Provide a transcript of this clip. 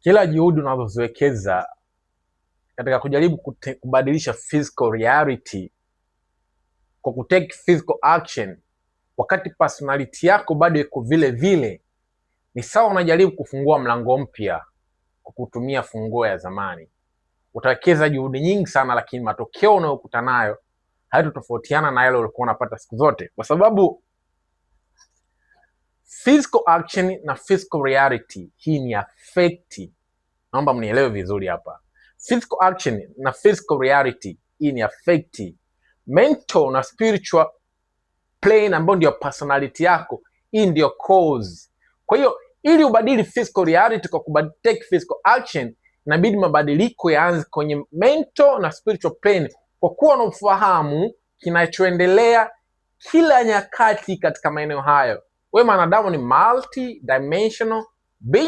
Kila juhudi unazoziwekeza katika kujaribu kubadilisha physical reality kwa kutake physical action, wakati personality yako bado iko vile vile, ni sawa unajaribu kufungua mlango mpya kwa kutumia funguo ya zamani. Utawekeza juhudi nyingi sana, lakini matokeo unayokuta nayo hayatotofautiana na yale ulikuwa unapata siku zote, kwa sababu physical action na physical reality hii ni affect. Naomba mnielewe vizuri hapa. Physical action na physical reality hii ni affect mental na spiritual plane, ambayo ndio personality yako. Hii ndio cause. Kwa hiyo ili ubadili physical reality kwa take physical action, inabidi mabadiliko yaanze kwenye mental na spiritual plane, kwa kuwa na ufahamu kinachoendelea kila nyakati katika maeneo hayo. Wewe mwanadamu ni multi dimensional being.